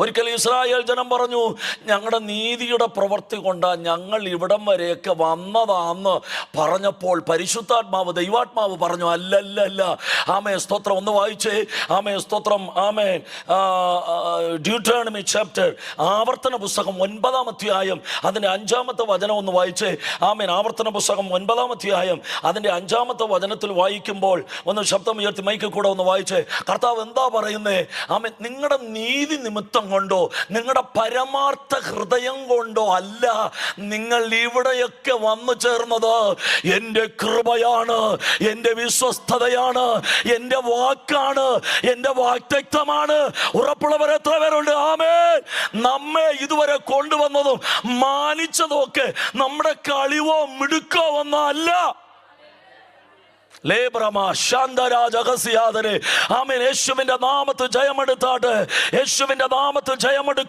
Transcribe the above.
ഒരിക്കൽ ഇസ്രായേൽ ജനം പറഞ്ഞു, ഞങ്ങളുടെ നീതിയുടെ പ്രവൃത്തി കൊണ്ടാണ് ഞങ്ങൾ ഇവിടം വരെയൊക്കെ വന്നതാന്ന് പറഞ്ഞപ്പോൾ പരിശുദ്ധാത്മാവ്, ദൈവാത്മാവ് പറഞ്ഞു, അല്ലല്ല. ആമേ സ്തോത്രം. ഒന്ന് വായിച്ചേ. ആമേ സ്തോത്രം. ആമേ ഡ്യൂട്ടോണമി ചാപ്റ്റർ, ആവർത്തന പുസ്തകം 9-ാം അധ്യായം അതിൻ്റെ 5-ാമത്തെ വചനം ഒന്ന് വായിച്ചേ. ആമേൻ. ആവർത്തന പുസ്തകം 9-ാം അധ്യായം അതിൻ്റെ 5-ാമത്തെ വചനത്തിൽ വായിക്കുമ്പോൾ ഒന്ന് ശബ്ദം ഉയർത്തി മൈക്കിൽ കൂടെ ഒന്ന് വായിച്ചേ. കർത്താവ് എന്താ പറയുന്നേ? ആമേൻ. നിങ്ങളുടെ നീതി നിമിത്തം കൊണ്ടോ നിങ്ങളുടെ പരമാർത്ഥ ഹൃദയം കൊണ്ടോ അല്ല നിങ്ങൾ ഇവിടെയൊക്കെ വന്നു ചേർന്നത്. എൻ്റെ കൃപയാണ്, എൻ്റെ വിശ്വസ്തതയാണ്, എൻ്റെ വാക്കാണ്, എൻ്റെ വാഗ്ദത്തമാണ്. ഉറപ്പുള്ളവർ എത്ര പേരുണ്ട്? ആമേൻ. നമ്മെ ഇതുവരെ കൊണ്ടുവന്നതും മാനിച്ചതും ഒക്കെ നമ്മുടെ കളിവോ മിടുക്കോ ഒന്നും അല്ല. യേശുവിന്റെ നാമത്തിൽ ജയമെടുത്താട്ട്. യേശുവിന്റെ നാമത്തിൽ ജയമെടുക്കും.